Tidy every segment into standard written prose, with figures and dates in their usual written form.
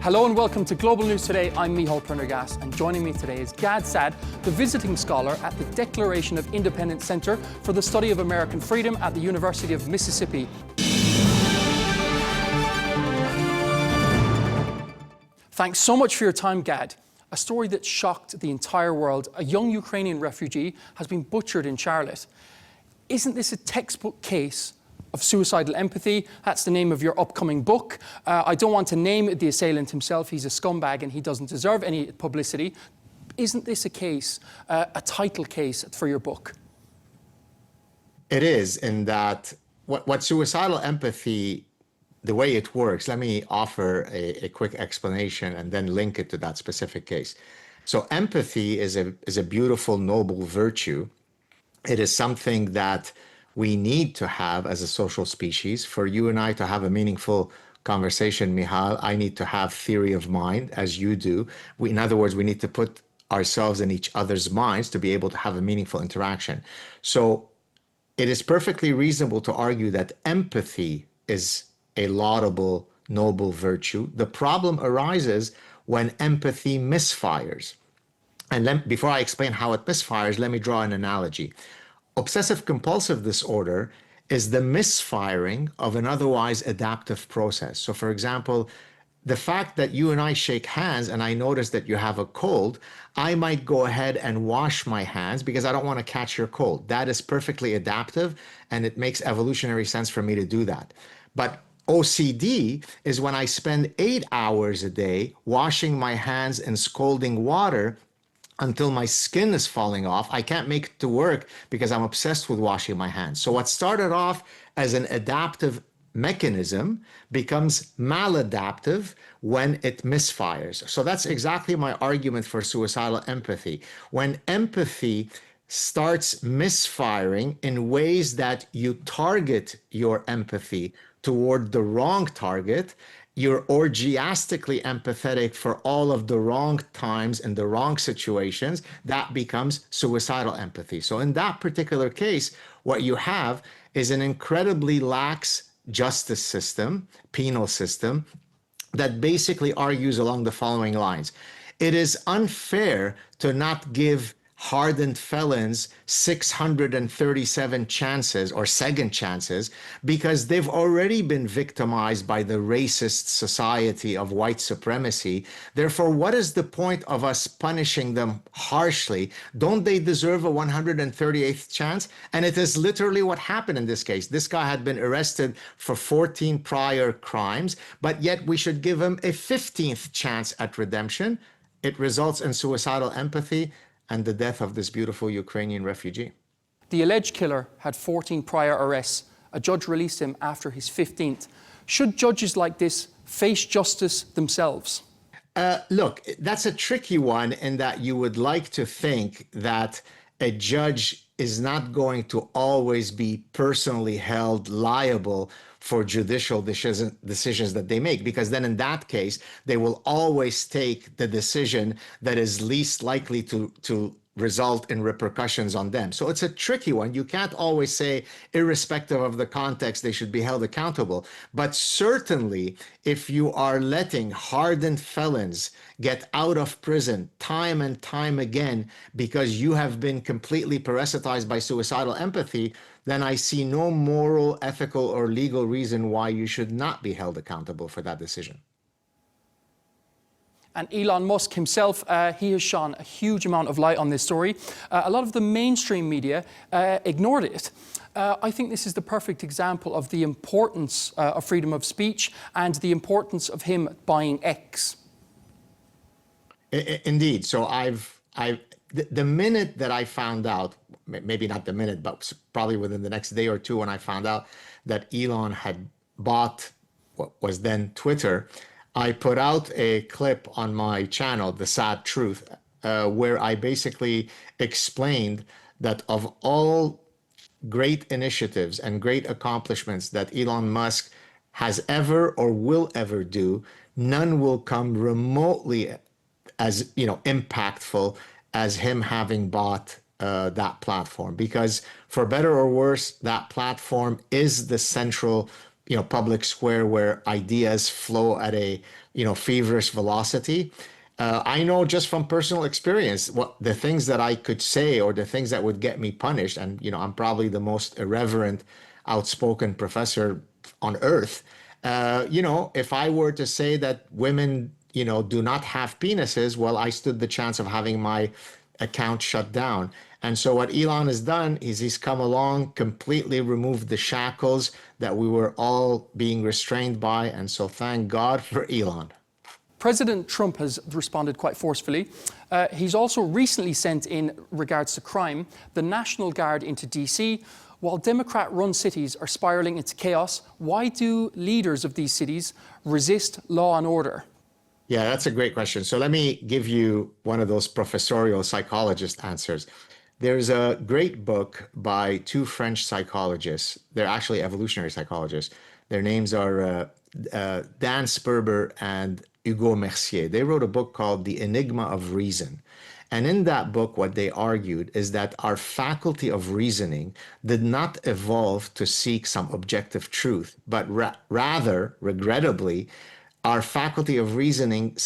Hello and welcome to Global News Today. I'm Micheál Prendergast, and joining me today is Gad Saad, the visiting scholar at the Declaration of Independence Center for the Study of American Freedom at the University of Mississippi. Thanks so much for your time, Gad. A story that shocked the entire world. A young Ukrainian refugee has been butchered in Charlotte. Isn't this a textbook case of suicidal empathy? That's the name of your upcoming book. I don't want to name the assailant himself. He's a scumbag and he doesn't deserve any publicity. Isn't this a case, a title case for your book? It is, in that what suicidal empathy, the way it works, let me offer a quick explanation and then link it to that specific case. So empathy is a beautiful, noble virtue. It is something that we need to have as a social species. For you and I to have a meaningful conversation, Micheál, I need to have theory of mind, as you do. In other words, we need to put ourselves in each other's minds to be able to have a meaningful interaction. So it is perfectly reasonable to argue that empathy is a laudable, noble virtue. The problem arises when empathy misfires. And before I explain how it misfires, let me draw an analogy. Obsessive compulsive disorder is the misfiring of an otherwise adaptive process. So for example, the fact that you and I shake hands and I notice that you have a cold, I might go ahead and wash my hands because I don't want to catch your cold. That is perfectly adaptive, and it makes evolutionary sense for me to do that. But OCD is when I spend 8 hours a day washing my hands in scalding water until my skin is falling off. I can't make it to work because I'm obsessed with washing my hands. So what started off as an adaptive mechanism becomes maladaptive when it misfires. So that's exactly my argument for suicidal empathy. When empathy starts misfiring in ways that you target your empathy toward the wrong target, you're orgiastically empathetic for all of the wrong times and the wrong situations, that becomes suicidal empathy. So in that particular case, what you have is an incredibly lax justice system, penal system, that basically argues along the following lines. It is unfair to not give hardened felons 637 chances or second chances because they've already been victimized by the racist society of white supremacy. Therefore, what is the point of us punishing them harshly? Don't they deserve a 138th chance? And it is literally what happened in this case. This guy had been arrested for 14 prior crimes, but yet we should give him a 15th chance at redemption. It results in suicidal empathy and the death of this beautiful Ukrainian refugee. The alleged killer had 14 prior arrests. A judge released him after his 15th. Should judges like this face justice themselves? Look, that's a tricky one in that you would like to think that a judge is not going to always be personally held liable for judicial decisions that they make, because then in that case, they will always take the decision that is least likely to result in repercussions on them. So it's a tricky one. You can't always say, irrespective of the context, they should be held accountable. But certainly, if you are letting hardened felons get out of prison time and time again because you have been completely parasitized by suicidal empathy, then I see no moral, ethical, or legal reason why you should not be held accountable for that decision. And Elon Musk himself, he has shone a huge amount of light on this story. A lot of the mainstream media ignored it. I think this is the perfect example of the importance of freedom of speech and the importance of him buying X. Indeed. So the minute that I found out, maybe not the minute, but probably within the next day or two, when I found out that Elon had bought what was then Twitter, I put out a clip on my channel, The Sad Truth, where I basically explained that of all great initiatives and great accomplishments that Elon Musk has ever or will ever do, none will come remotely as impactful as him having bought that platform. Because for better or worse, that platform is the central public square where ideas flow at a feverish velocity. I know just from personal experience what the things that I could say or the things that would get me punished. And, I'm probably the most irreverent, outspoken professor on earth. If I were to say that women, do not have penises, well, I stood the chance of having my account shut down. And so what Elon has done is he's come along, completely removed the shackles that we were all being restrained by. And so thank God for Elon. President Trump has responded quite forcefully. He's also recently sent, in regards to crime, the National Guard into DC. While Democrat-run cities are spiraling into chaos, why do leaders of these cities resist law and order? Yeah, that's a great question. So let me give you one of those professorial psychologist answers. There's a great book by two French psychologists. They're actually evolutionary psychologists. Their names are Dan Sperber and Hugo Mercier. They wrote a book called The Enigma of Reason. And in that book, what they argued is that our faculty of reasoning did not evolve to seek some objective truth, but rather, regrettably, our faculty of reasoning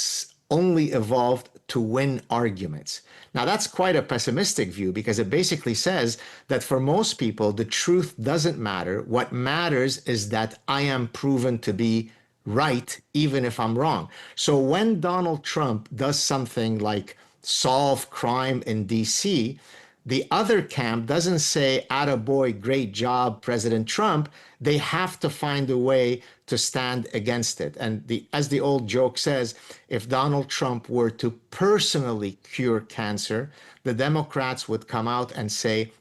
only evolved to win arguments. Now, that's quite a pessimistic view because it basically says that for most people, the truth doesn't matter. What matters is that I am proven to be right, even if I'm wrong. So when Donald Trump does something like solve crime in DC, the other camp doesn't say, attaboy, great job, President Trump. They have to find a way to stand against it. And as the old joke says, if Donald Trump were to personally cure cancer, the Democrats would come out and say,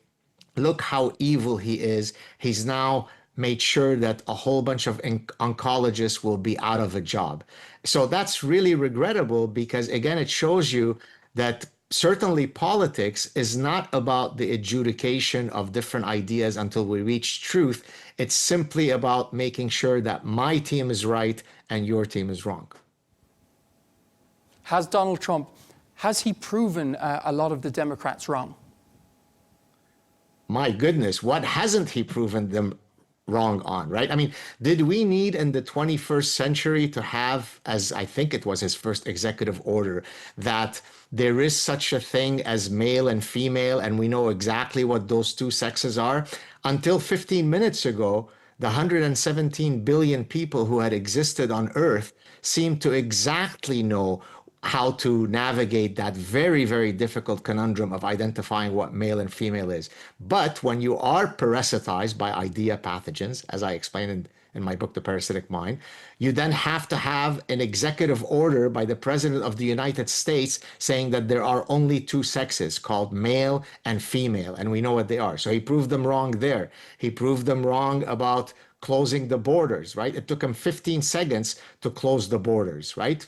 look how evil he is. He's now made sure that a whole bunch of oncologists will be out of a job. So that's really regrettable because, again, it shows you that certainly politics is not about the adjudication of different ideas until we reach truth. It's simply about making sure that my team is right and your team is wrong. Has Donald Trump, has he proven a lot of the Democrats wrong? My goodness, what hasn't he proven them wrong on, right? I mean, did we need in the 21st century to have, as I think it was his first executive order, that there is such a thing as male and female, and we know exactly what those two sexes are? Until 15 minutes ago, the 117 billion people who had existed on Earth seemed to exactly know how to navigate that very, very difficult conundrum of identifying what male and female is. But when you are parasitized by idea pathogens, as I explained in my book, The Parasitic Mind, you then have to have an executive order by the President of the United States saying that there are only two sexes called male and female, and we know what they are. So he proved them wrong there. He proved them wrong about closing the borders, right? It took him 15 seconds to close the borders, right?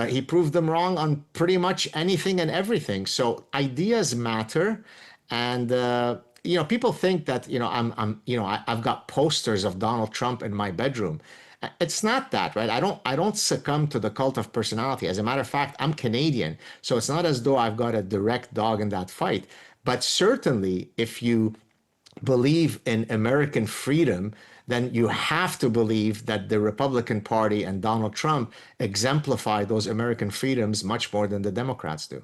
He proved them wrong on pretty much anything and everything. So ideas matter, and people think that I've got posters of Donald Trump in my bedroom. It's not that, right? I don't succumb to the cult of personality. As a matter of fact, I'm Canadian, so it's not as though I've got a direct dog in that fight. But certainly, if you believe in American freedom, then you have to believe that the Republican Party and Donald Trump exemplify those American freedoms much more than the Democrats do.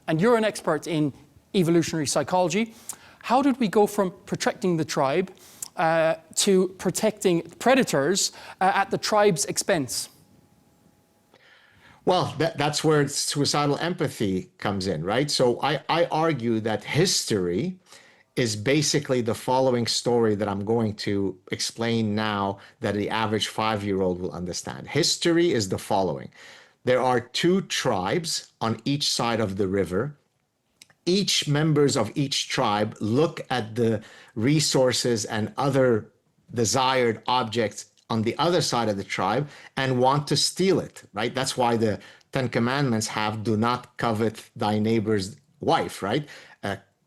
And you're an expert in evolutionary psychology. How did we go from protecting the tribe to protecting predators at the tribe's expense? Well, that's where suicidal empathy comes in, right? So I argue that history is basically the following story that I'm going to explain now that the average 5-year-old will understand. History is the following. There are two tribes on each side of the river. Each members of each tribe look at the resources and other desired objects on the other side of the tribe and want to steal it, right? That's why the 10 Commandments have do not covet thy neighbor's wife, right?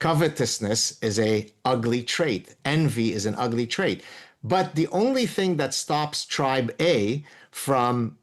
Covetousness is a ugly trait. Envy is an ugly trait. But the only thing that stops tribe A from,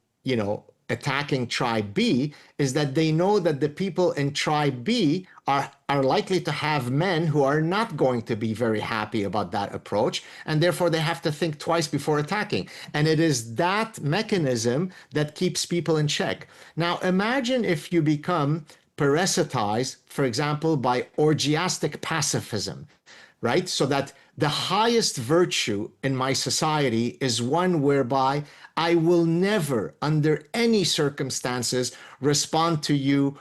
attacking tribe B is that they know that the people in tribe B are likely to have men who are not going to be very happy about that approach, and therefore they have to think twice before attacking. And it is that mechanism that keeps people in check. Now, imagine if you become parasitized, for example, by orgiastic pacifism, right? So that the highest virtue in my society is one whereby I will never, under any circumstances, respond to you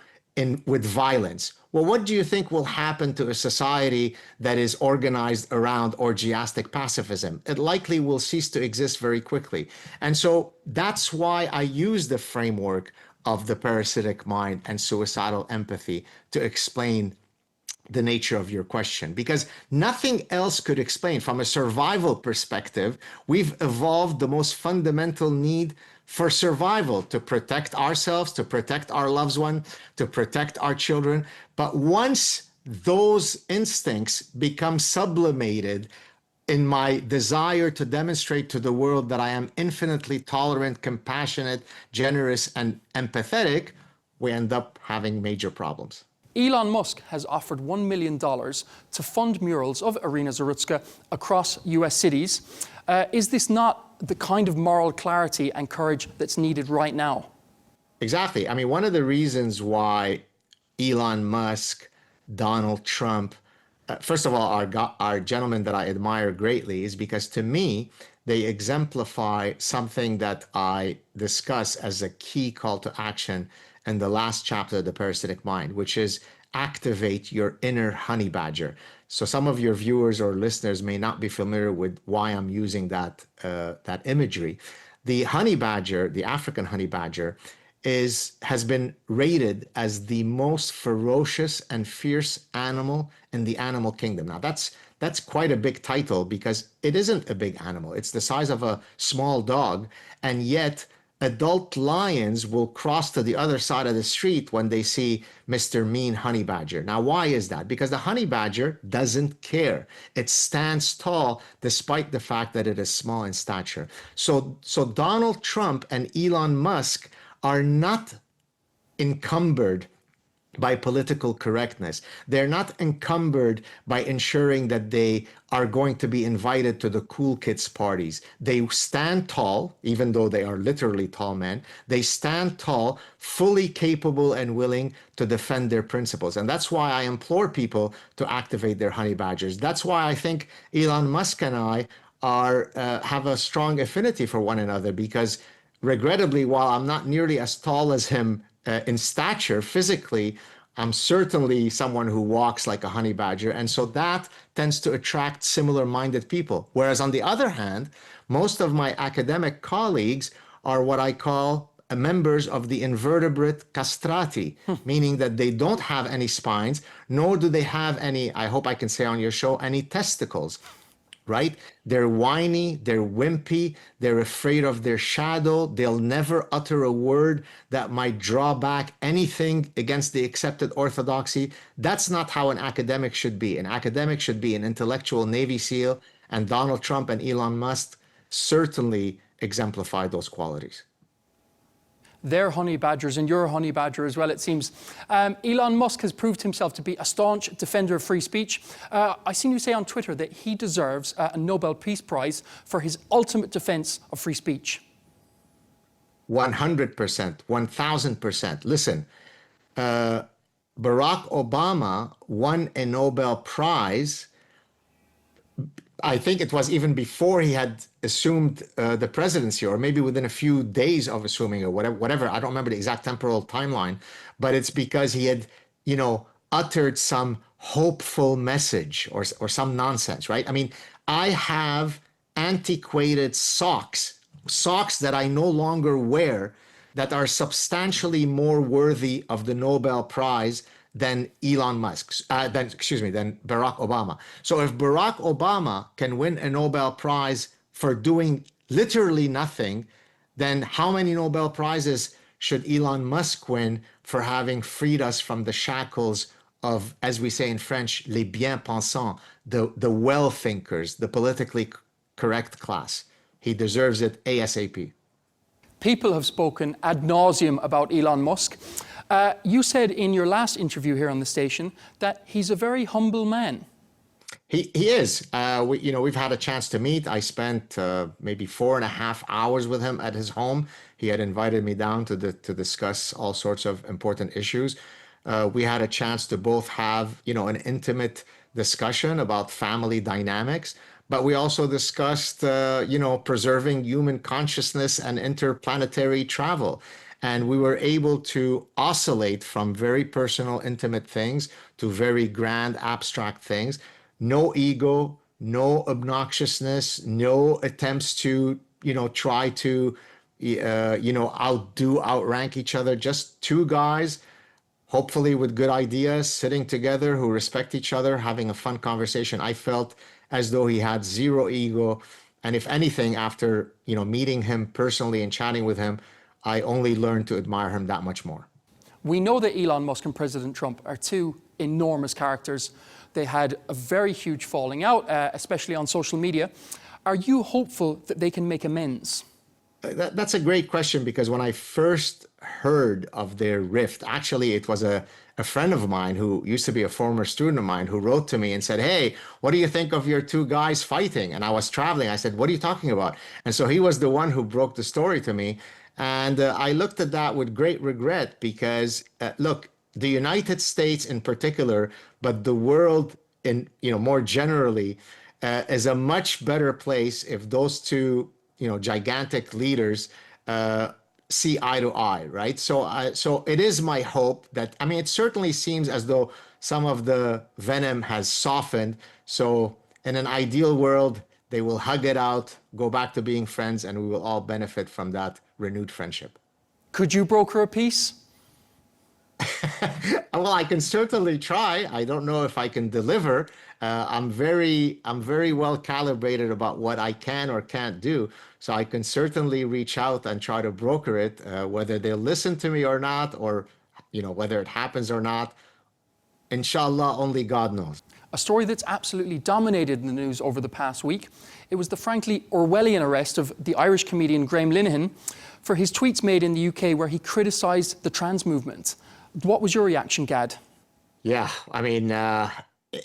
with violence. Well, what do you think will happen to a society that is organized around orgiastic pacifism? It likely will cease to exist very quickly. And so that's why I use the framework of the parasitic mind and suicidal empathy to explain the nature of your question, because nothing else could explain. From a survival perspective, we've evolved the most fundamental need for survival, to protect ourselves, to protect our loved one, to protect our children. But once those instincts become sublimated in my desire to demonstrate to the world that I am infinitely tolerant, compassionate, generous, and empathetic, we end up having major problems. Elon Musk has offered $1 million to fund murals of Irina Zarutska across US cities. Is this not the kind of moral clarity and courage that's needed right now? Exactly. I mean, one of the reasons why Elon Musk, Donald Trump, first of all, our gentlemen that I admire greatly, is because to me, they exemplify something that I discuss as a key call to action in the last chapter of The Parasitic Mind, which is activate your inner honey badger. So some of your viewers or listeners may not be familiar with why I'm using that imagery. The honey badger, the African honey badger, has been rated as the most ferocious and fierce animal in the animal kingdom. Now that's quite a big title, because it isn't a big animal. It's the size of a small dog, and yet adult lions will cross to the other side of the street when they see Mr. Mean Honey Badger. Now, why is that? Because the honey badger doesn't care. It stands tall despite the fact that it is small in stature. So Donald Trump and Elon Musk are not encumbered by political correctness. They're not encumbered by ensuring that they are going to be invited to the cool kids parties. They stand tall, even though they are literally tall men. They stand tall, fully capable and willing to defend their principles. And that's why I implore people to activate their honey badgers. That's why I think Elon Musk and I have a strong affinity for one another, because regrettably, while I'm not nearly as tall as him in stature physically, I'm certainly someone who walks like a honey badger. And so that tends to attract similar-minded people. Whereas on the other hand, most of my academic colleagues are what I call members of the invertebrate castrati, meaning that they don't have any spines, nor do they have any, I hope I can say on your show, any testicles. Right? They're whiny, they're wimpy, they're afraid of their shadow. They'll never utter a word that might draw back anything against the accepted orthodoxy. That's not how an academic should be. An academic should be an intellectual Navy SEAL, and Donald Trump and Elon Musk certainly exemplify those qualities. They're honey badgers and you're a honey badger as well, it seems. Elon Musk has proved himself to be a staunch defender of free speech. I seen you say on Twitter that he deserves a Nobel Peace Prize for his ultimate defense of free speech. 100%, 1000%. Listen, Barack Obama won a Nobel Prize. I think it was even before he had assumed the presidency, or maybe within a few days of assuming it, whatever. I don't remember the exact temporal timeline, but it's because he had, uttered some hopeful message or some nonsense, right? I mean, I have antiquated socks that I no longer wear that are substantially more worthy of the Nobel Prize than Elon Musk, than Barack Obama. So if Barack Obama can win a Nobel Prize for doing literally nothing, then how many Nobel Prizes should Elon Musk win for having freed us from the shackles of, as we say in French, les bien-pensants, the well-thinkers, the politically correct class? He deserves it ASAP. People have spoken ad nauseum about Elon Musk. You said in your last interview here on the station that he's a very humble man. He is. We've had a chance to meet. I spent maybe 4.5 hours with him at his home. He had invited me down to discuss all sorts of important issues. We had a chance to both have, an intimate discussion about family dynamics, but we also discussed, preserving human consciousness and interplanetary travel. And we were able to oscillate from very personal, intimate things to very grand, abstract things. No ego, no obnoxiousness, no attempts to, try to, outrank each other. Just two guys, hopefully with good ideas, sitting together, who respect each other, having a fun conversation. I felt as though he had zero ego. And if anything, after, meeting him personally and chatting with him, I only learned to admire him that much more. We know that Elon Musk and President Trump are two enormous characters. They had a very huge falling out, especially on social media. Are you hopeful that they can make amends? That's a great question, because when I first heard of their rift, actually, it was a friend of mine who used to be a former student of mine who wrote to me and said, "Hey, what do you think of your two guys fighting?" And I was traveling. I said, "What are you talking about?" And so he was the one who broke the story to me. And I looked at that with great regret, because, look, the United States in particular, but the world in, more generally, is a much better place if those two, gigantic leaders see eye to eye, right? So it is my hope that, it certainly seems as though some of the venom has softened. So in an ideal world, they will hug it out, go back to being friends, and we will all benefit from that renewed friendship. Could you broker a peace? Well, I can certainly try. I don't know if I can deliver. I'm very well calibrated about what I can or can't do. So I can certainly reach out and try to broker it, whether they'll listen to me or not, or, whether it happens or not. Inshallah, only God knows. A story that's absolutely dominated the news over the past week. It was the frankly Orwellian arrest of the Irish comedian Graham Linehan for his tweets made in the UK where he criticised the trans movement. What was your reaction, Gad? Yeah,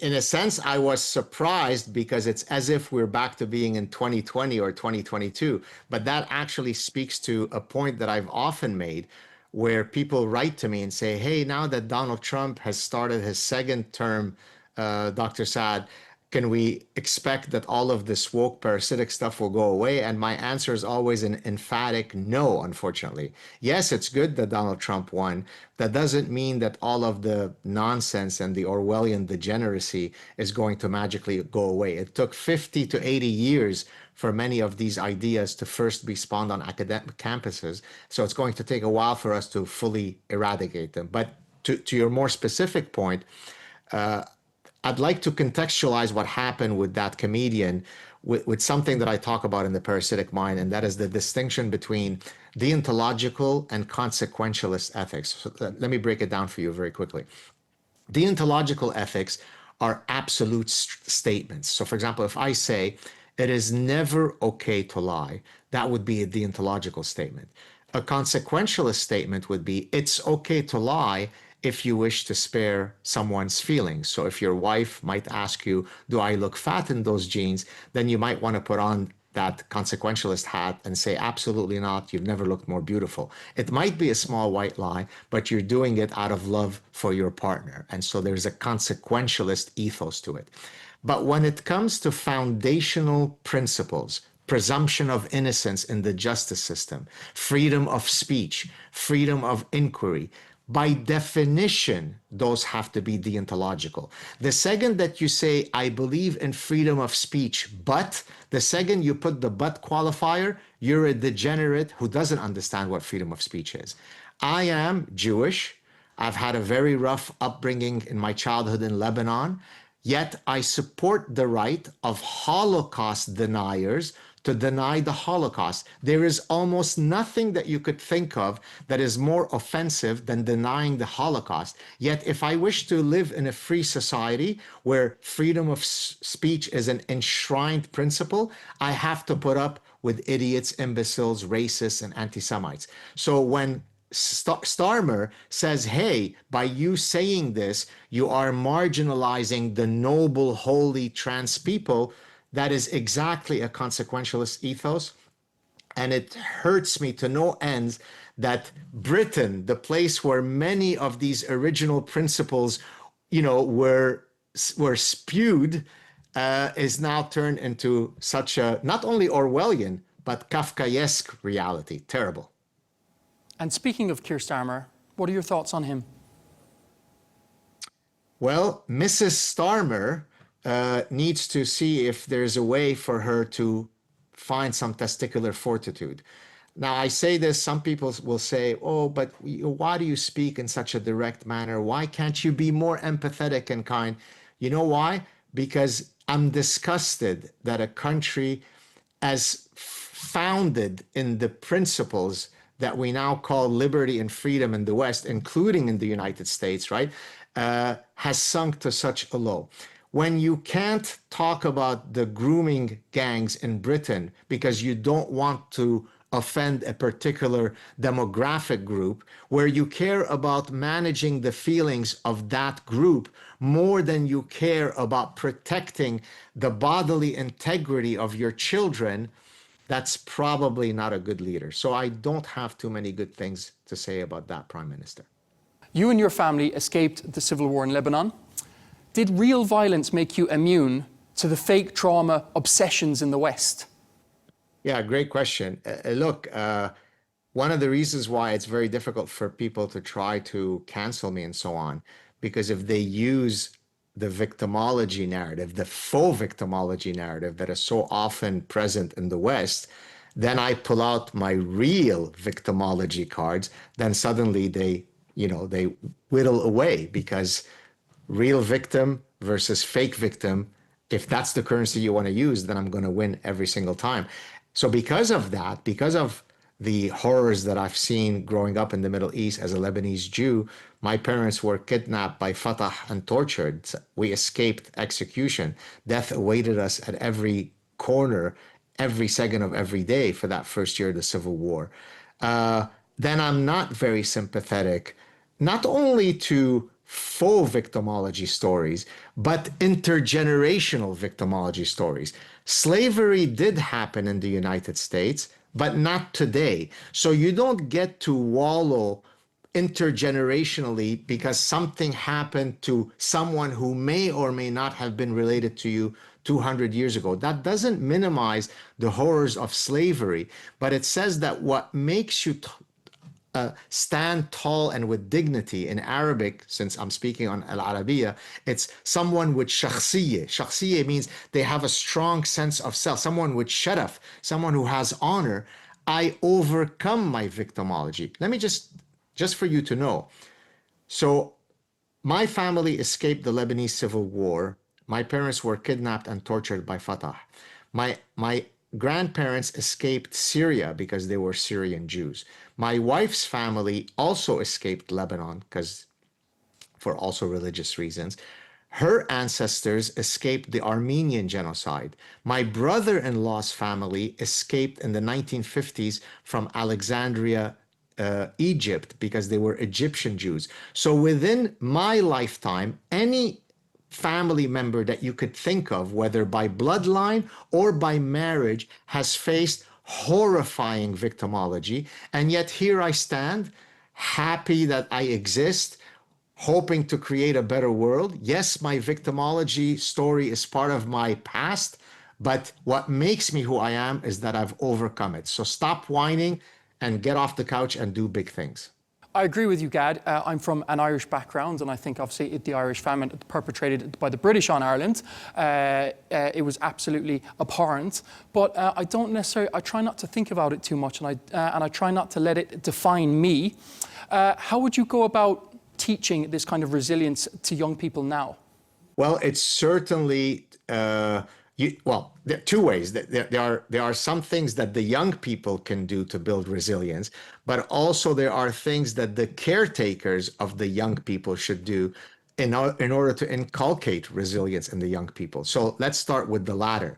in a sense, I was surprised, because it's as if we're back to being in 2020 or 2022. But that actually speaks to a point that I've often made, where people write to me and say, "Hey, now that Donald Trump has started his second term, Dr. Saad, can we expect that all of this woke parasitic stuff will go away?" And my answer is always an emphatic no, unfortunately. Yes, it's good that Donald Trump won. That doesn't mean that all of the nonsense and the Orwellian degeneracy is going to magically go away. It took 50 to 80 years for many of these ideas to first be spawned on academic campuses. So it's going to take a while for us to fully eradicate them. But to your more specific point, I'd like to contextualize what happened with that comedian with something that I talk about in The Parasitic Mind, and that is the distinction between deontological and consequentialist ethics. So let me break it down for you very quickly. Deontological ethics are absolute statements. So, for example, if I say, "It is never okay to lie," that would be a deontological statement. A consequentialist statement would be, "It's okay to lie if you wish to spare someone's feelings." So if your wife might ask you, "Do I look fat in those jeans?" then you might want to put on that consequentialist hat and say, "Absolutely not. You've never looked more beautiful." It might be a small white lie, but you're doing it out of love for your partner. And so there's a consequentialist ethos to it. But when it comes to foundational principles, presumption of innocence in the justice system, freedom of speech, freedom of inquiry, by definition, those have to be deontological. The second that you say, "I believe in freedom of speech, but," the second you put the "but" qualifier, you're a degenerate who doesn't understand what freedom of speech is. I am Jewish. I've had a very rough upbringing in my childhood in Lebanon, yet I support the right of Holocaust deniers to deny the Holocaust. There is almost nothing that you could think of that is more offensive than denying the Holocaust. Yet if I wish to live in a free society where freedom of speech is an enshrined principle, I have to put up with idiots, imbeciles, racists, and anti-Semites. So when Starmer says, hey, by you saying this, you are marginalizing the noble, holy trans people, that is exactly a consequentialist ethos. And it hurts me to no ends that Britain, the place where many of these original principles, were spewed, is now turned into such a not only Orwellian but Kafkaesque reality. Terrible. And speaking of Keir Starmer, what are your thoughts on him? Well, Mrs. Starmer needs to see if there's a way for her to find some testicular fortitude. Now, I say this, some people will say, oh, but why do you speak in such a direct manner? Why can't you be more empathetic and kind? You know why? Because I'm disgusted that a country as founded in the principles that we now call liberty and freedom in the West, including in the United States, right, has sunk to such a low. When you can't talk about the grooming gangs in Britain because you don't want to offend a particular demographic group, where you care about managing the feelings of that group more than you care about protecting the bodily integrity of your children, that's probably not a good leader. So I don't have too many good things to say about that Prime Minister. You and your family escaped the civil war in Lebanon. Did real violence make you immune to the fake trauma obsessions in the West? Yeah, great question. Look, one of the reasons why it's very difficult for people to try to cancel me and so on, because if they use the victimology narrative, the faux victimology narrative that is so often present in the West, then I pull out my real victimology cards, then suddenly they whittle away, because real victim versus fake victim, if that's the currency you want to use, then I'm going to win every single time. So because of that, because of the horrors that I've seen growing up in the Middle East as a Lebanese Jew, my parents were kidnapped by Fatah and tortured. We escaped execution. Death awaited us at every corner, every second of every day for that first year of the Civil War. Then I'm not very sympathetic, not only to faux victimology stories, but intergenerational victimology stories. Slavery did happen in the United States, but not today. So you don't get to wallow intergenerationally because something happened to someone who may or may not have been related to you 200 years ago. That doesn't minimize the horrors of slavery, but it says that what makes you stand tall and with dignity in Arabic, since I'm speaking on Al Arabiya, it's someone with shakhsiyya. Shakhsiyya means they have a strong sense of self, someone with sharaf, someone who has honor. I overcome my victimology. Let me just for you to know. So my family escaped the Lebanese civil war. My parents were kidnapped and tortured by Fatah. My grandparents escaped Syria because they were Syrian Jews. My wife's family also escaped Lebanon because for also religious reasons. Her ancestors escaped the Armenian genocide. My brother-in-law's family escaped in the 1950s from Alexandria, Egypt, because they were Egyptian Jews. So within my lifetime, any family member that you could think of, whether by bloodline or by marriage, has faced horrifying victimology. And yet here I stand, happy that I exist, hoping to create a better world. Yes, my victimology story is part of my past, but what makes me who I am is that I've overcome it. So stop whining and get off the couch and do big things. I agree with you, Gad. I'm from an Irish background, and I think obviously the Irish famine perpetrated by the British on Ireland, it was absolutely abhorrent. But I don't necessarily, I try not to think about it too much, and I try not to let it define me. How would you go about teaching this kind of resilience to young people now? Well, it's certainly there are two ways. There are some things that the young people can do to build resilience, but also there are things that the caretakers of the young people should do in order to inculcate resilience in the young people. So let's start with the latter.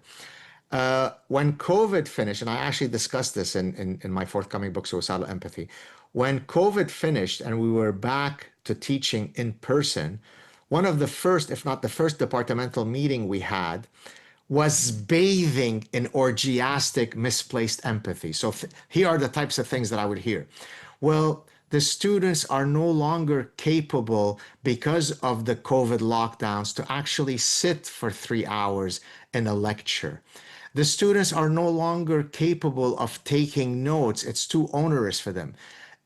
When COVID finished, and I actually discussed this in my forthcoming book, Suicidal Empathy. When COVID finished and we were back to teaching in person, one of the first, if not the first departmental meeting we had was bathing in orgiastic, misplaced empathy. So here are the types of things that I would hear. Well, the students are no longer capable because of the COVID lockdowns to actually sit for 3 hours in a lecture. The students are no longer capable of taking notes. It's too onerous for them.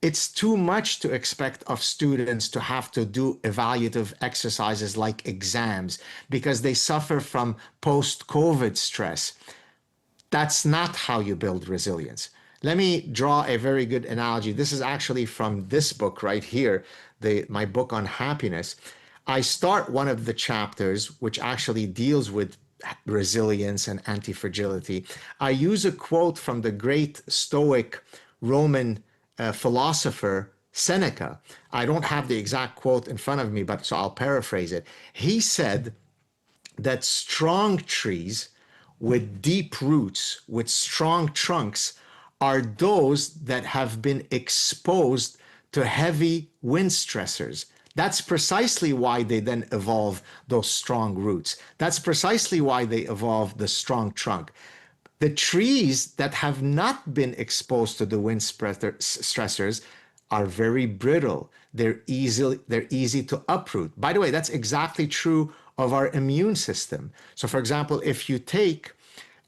It's too much to expect of students to have to do evaluative exercises like exams because they suffer from post-COVID stress. That's not how you build resilience. Let me draw a very good analogy. This is actually from this book right here, my book on happiness. I start one of the chapters, which actually deals with resilience and anti-fragility. I use a quote from the great Stoic Roman philosopher Seneca. I don't have the exact quote in front of me, but so I'll paraphrase it. He said that strong trees with deep roots, with strong trunks, are those that have been exposed to heavy wind stressors. That's precisely why they then evolve those strong roots. That's precisely why they evolve the strong trunk. The trees that have not been exposed to the wind stressors are very brittle. They're easy to uproot. By the way, that's exactly true of our immune system. So for example, if you take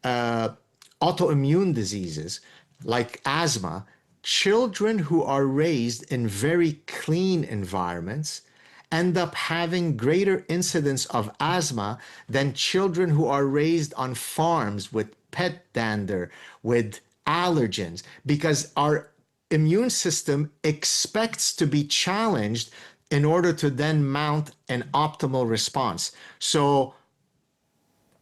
autoimmune diseases like asthma, children who are raised in very clean environments end up having greater incidence of asthma than children who are raised on farms with pet dander, with allergens, because our immune system expects to be challenged in order to then mount an optimal response. So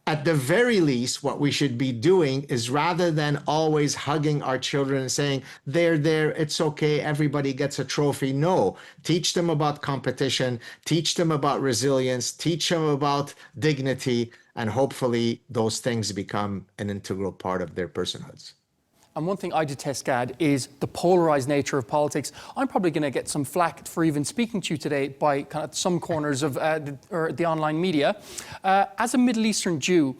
at the very least, what we should be doing is rather than always hugging our children and saying, there, it's okay, everybody gets a trophy. No, teach them about competition, teach them about resilience, teach them about dignity, and hopefully those things become an integral part of their personhoods. And one thing I detest, Gad, is the polarized nature of politics. I'm probably going to get some flack for even speaking to you today by kind of some corners of the online media. As a Middle Eastern Jew,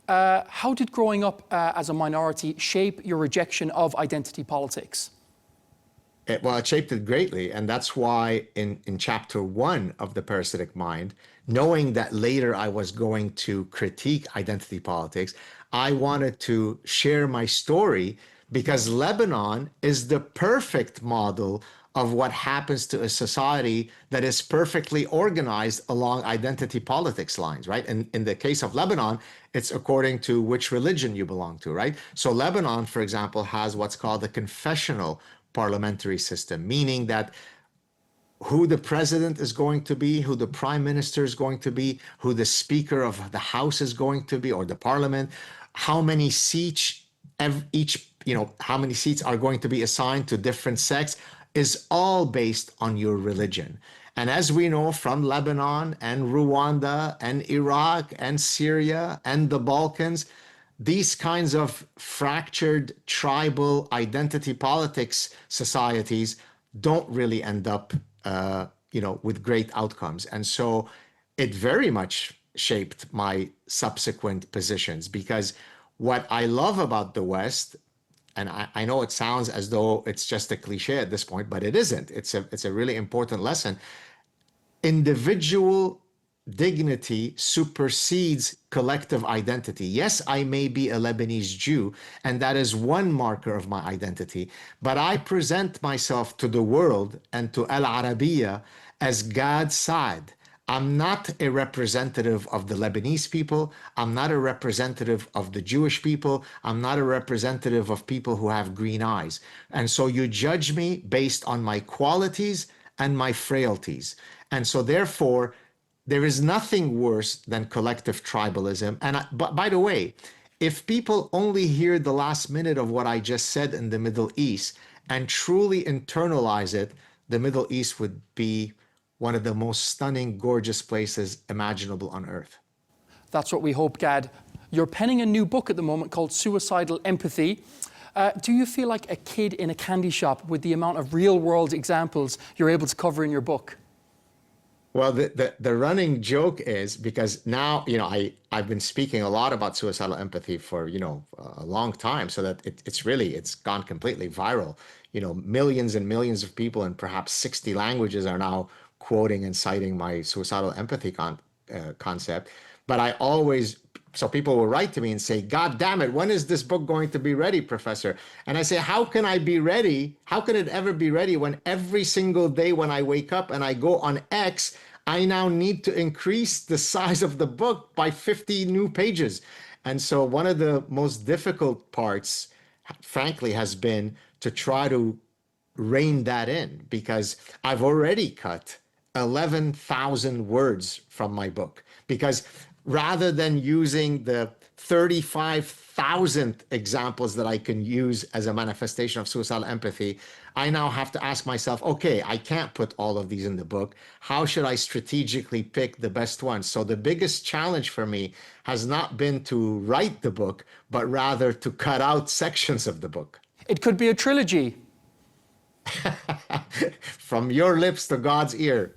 how did growing up as a minority shape your rejection of identity politics? It shaped it greatly. And that's why in chapter 1 of The Parasitic Mind, knowing that later I was going to critique identity politics, I wanted to share my story because Lebanon is the perfect model of what happens to a society that is perfectly organized along identity politics lines, right? And in the case of Lebanon, it's according to which religion you belong to, right? So Lebanon, for example, has what's called a confessional parliamentary system, meaning that who the president is going to be, who the prime minister is going to be, who the speaker of the house is going to be, or the parliament, how many seats how many seats are going to be assigned to different sects is all based on your religion. And as we know from Lebanon and Rwanda and Iraq and Syria and the Balkans, these kinds of fractured tribal identity politics societies don't really end up, with great outcomes. And so it very much shaped my subsequent positions because what I love about the West, and I know it sounds as though it's just a cliche at this point, but it isn't. It's a really important lesson. Individual dignity supersedes collective identity. Yes, I may be a Lebanese Jew, and that is one marker of my identity, but I present myself to the world and to Al Arabiya as Gad Saad. I'm not a representative of the Lebanese people. I'm not a representative of the Jewish people. I'm not a representative of people who have green eyes. And so you judge me based on my qualities and my frailties. And so therefore, there is nothing worse than collective tribalism. And but by the way, if people only hear the last minute of what I just said in the Middle East and truly internalize it, the Middle East would be one of the most stunning, gorgeous places imaginable on earth. That's what we hope, Gad. You're penning a new book at the moment called Suicidal Empathy. Do you feel like a kid in a candy shop with the amount of real-world examples you're able to cover in your book? Well, the running joke is because now, I've been speaking a lot about suicidal empathy for, a long time, so that it's gone completely viral. Millions and millions of people in perhaps 60 languages are now quoting and citing my suicidal empathy concept. But so people will write to me and say, God damn it, when is this book going to be ready, Professor? And I say, how can I be ready? How can it ever be ready when every single day when I wake up and I go on X, I now need to increase the size of the book by 50 new pages? And so one of the most difficult parts, frankly, has been to try to rein that in, because I've already cut 11,000 words from my book, because rather than using the 35,000 examples that I can use as a manifestation of suicidal empathy, I now have to ask myself, okay, I can't put all of these in the book. How should I strategically pick the best ones? So the biggest challenge for me has not been to write the book, but rather to cut out sections of the book. It could be a trilogy. From your lips to God's ear.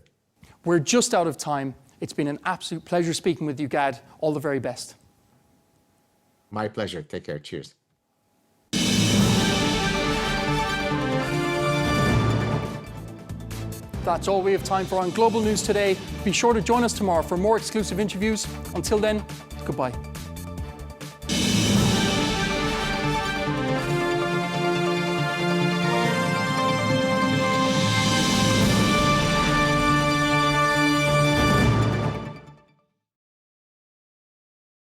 We're just out of time. It's been an absolute pleasure speaking with you, Gad. All the very best. My pleasure. Take care. Cheers. That's all we have time for on Global News today. Be sure to join us tomorrow for more exclusive interviews. Until then, goodbye.